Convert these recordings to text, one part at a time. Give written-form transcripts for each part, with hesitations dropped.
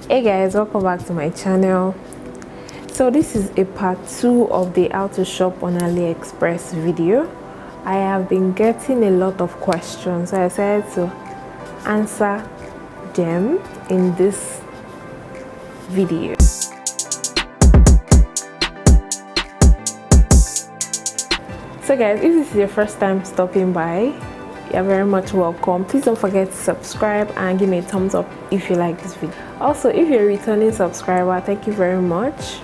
Hey guys, welcome back to my channel. So this is a part 2 of the how to shop on AliExpress video. I have been getting a lot of questions, so I decided to answer them in this video. So guys, if this is your first time stopping by, you're very much welcome. Please don't forget to subscribe and give me a thumbs up if you like this video. Also, if you're a returning subscriber, thank you very much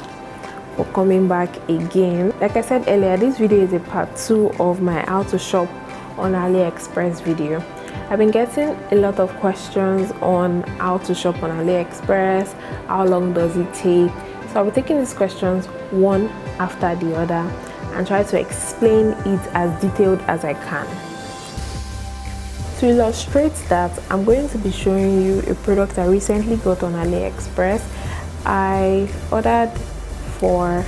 for coming back again. Like I said earlier, this video is a part 2 of my how to shop on AliExpress video. I've been getting a lot of questions on how to shop on AliExpress, how long does it take. So I'll be taking these questions one after the other and try to explain it as detailed as I can. To illustrate that, I'm going to be showing you a product I recently got on AliExpress. I ordered for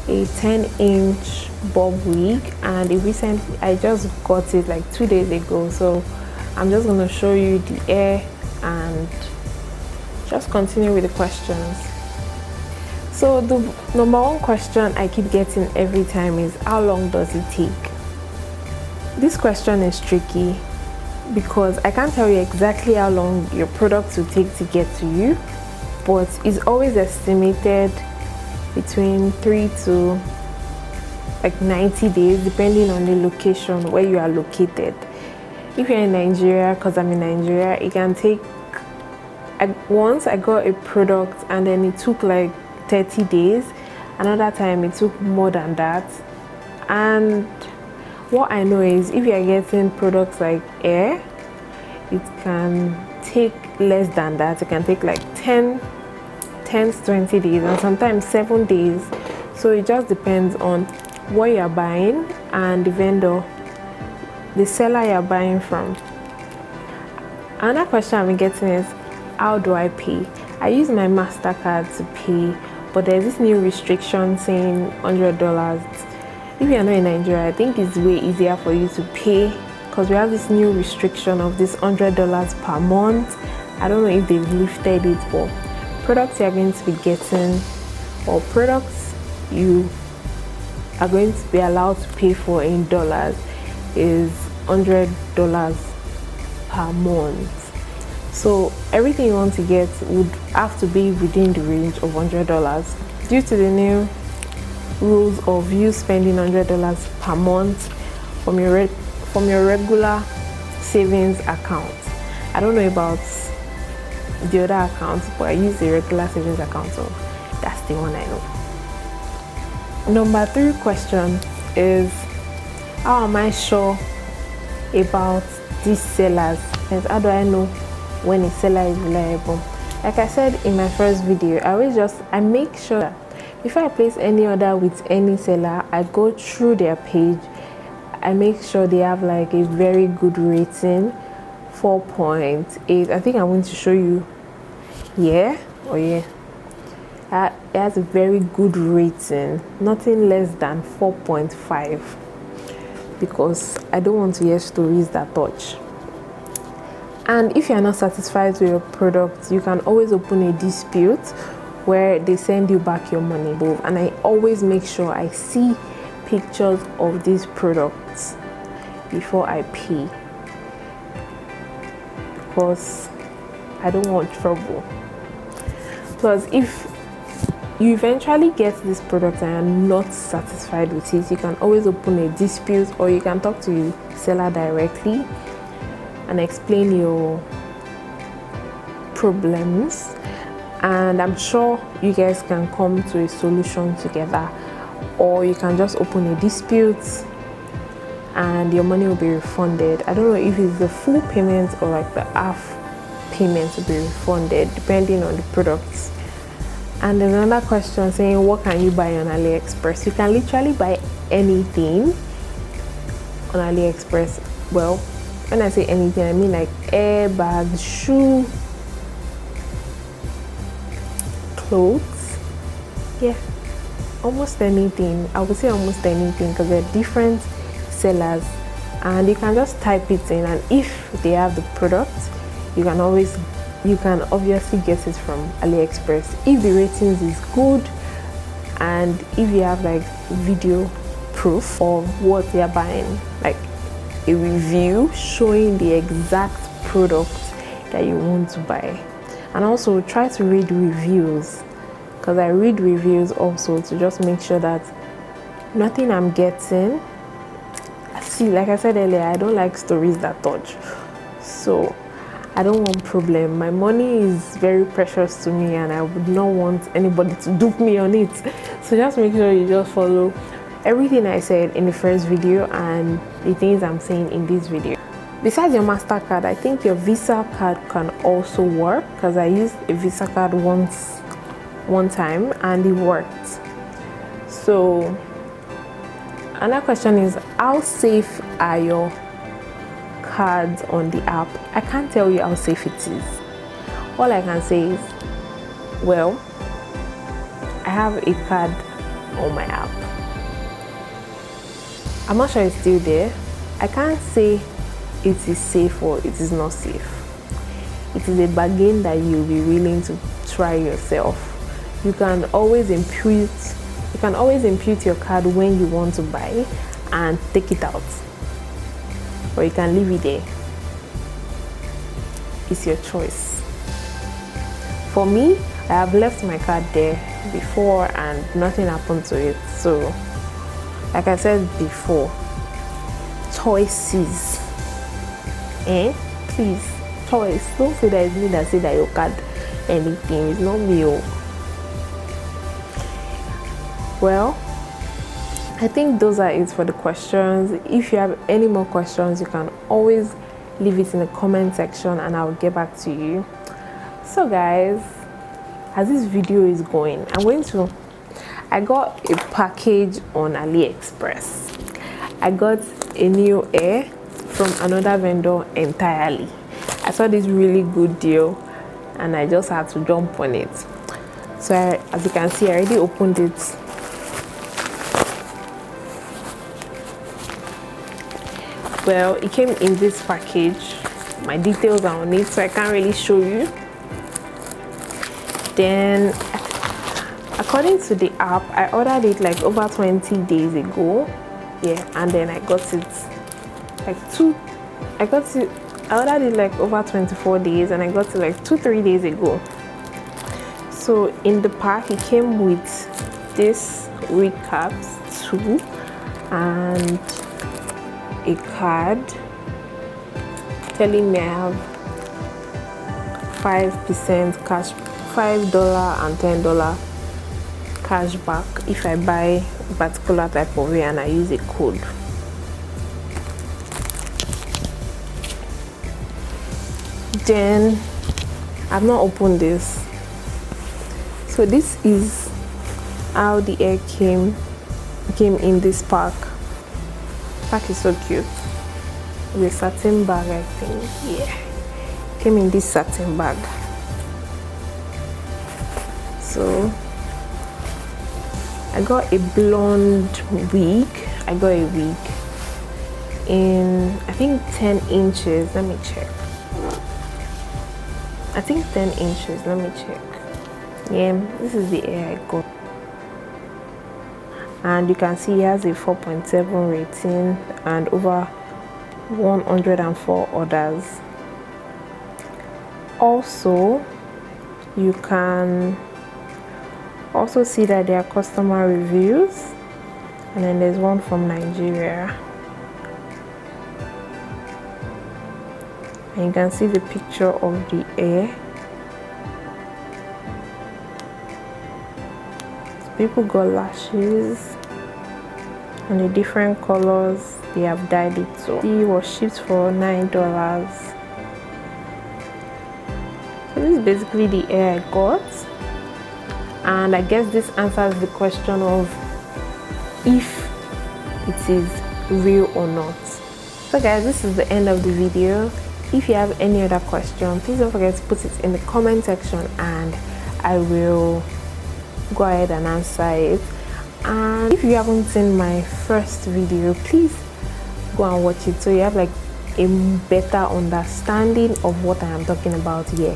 a 10-inch bob wig and I just got it like 2 days ago. So I'm just going to show you the hair and just continue with the questions. So the number one question I keep getting every time is, how long does it take? This question is tricky because I can't tell you exactly how long your product will take to get to you, but it's always estimated between 3 to like 90 days depending on the location where you are located. If you're in Nigeria, because I'm in Nigeria, it can take, once I got a product and then it took like 30 days. Another time it took more than that. And what I know is if you are getting products like hair, it can take less than that. It can take like 10 to 20 days and sometimes 7 days. So it just depends on what you are buying and the vendor, the seller you are buying from. Another question I've been getting is, how do I pay? I use my MasterCard to pay, but there's this new restriction saying $100. If you're not in Nigeria, I think it's way easier for you to pay because we have this new restriction of this $100 per month. I don't know if they've lifted it, but products you're going to be getting or products you are going to be allowed to pay for in dollars is $100 per month. So everything you want to get would have to be within the range of $100 due to the new rules of you spending $100 per month from your regular savings account. I don't know about the other accounts, but I use the regular savings account, so that's the one I know. Number 3 question is, how am I sure about these sellers? And how do I know when a seller is reliable? Like I said in my first video, I make sure that before I place any order with any seller, I go through their page. I make sure they have like a very good rating, 4.8. I think I'm going to show you here. Oh yeah, it has a very good rating, nothing less than 4.5, because I don't want to hear stories that touch. And if you're not satisfied with your product, you can always open a dispute where they send you back your money. And I always make sure I see pictures of these products before I pay, because I don't want trouble. Plus, if you eventually get this product and are not satisfied with it, you can always open a dispute, or you can talk to the seller directly and explain your problems, and I'm sure you guys can come to a solution together. Or you can just open a dispute and your money will be refunded. I don't know if it's the full payment or like the half payment will be refunded depending on the products. And there's another question saying, what can you buy on AliExpress? You can literally buy anything on AliExpress. Well, when I say anything, I mean like airbags, shoe, clothes, yeah, almost anything. I would say almost anything, because they're different sellers and you can just type it in, and if they have the product, you can always you can obviously get it from AliExpress if the ratings is good and if you have like video proof of what you're buying, like a review showing the exact product that you want to buy. And also try to read reviews, because I read reviews also to just make sure that nothing I'm getting, see, like I said earlier, I don't like stories that touch, so I don't want problem. My money is very precious to me and I would not want anybody to dupe me on it. So just make sure you just follow everything I said in the first video and the things I'm saying in this video. Besides your MasterCard, I think your Visa card can also work, because I used a Visa card one time and it worked. So another question is, how safe are your cards on the app? I can't tell you how safe it is. All I can say is, well, I have a card on my app. I'm not sure it's still there. I can't say it is safe or it is not safe. It is a bargain that you'll be willing to try yourself. You can always impute your card when you want to buy and take it out, or you can leave it there. It's your choice. For me, I have left my card there before and nothing happened to it. So like I said before, choices. Please, choice. Don't say that it's me that say that your card anything. It's not me. Well, I think those are it for the questions. If you have any more questions, you can always leave it in the comment section and I'll get back to you. So guys, as this video is going, I got a package on AliExpress. I got a new hair from another vendor entirely. I saw this really good deal and I just had to jump on it. So as you can see, I already opened it. Well, it came in this package. My details are on it, so I can't really show you. Then according to the app, I ordered it like over 20 days ago. Yeah, and then I got it like I ordered it like over 24 days and I got it like 2-3 days ago. So in the pack, it came with this recaps too and a card telling me I have 5% cash, $5 and $10 cash back if I buy a particular type of hair and I use a code. Then I've not opened this. So this is how the hair came in this pack. Pack is so cute. With a satin bag, I think. Yeah, came in this satin bag. So I got a blonde wig. I got a wig in, I think 10 inches. Let me check. I think 10 inches. Let me check. Yeah, this is the hair I got. And you can see it has a 4.7 rating and over 104 orders. Also, you can also see that there are customer reviews, and then there's one from Nigeria, and you can see the picture of the hair. People got lashes and the different colors they have dyed it. So it was shipped for $9. So this is basically the hair I got, and I guess this answers the question of if it is real or not. So guys, this is the end of the video. If you have any other question, please don't forget to put it in the comment section and I will go ahead and answer it. And if you haven't seen my first video, please go and watch it so you have like a better understanding of what I am talking about here.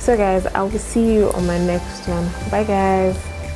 So guys, I will see you on my next one. Bye guys.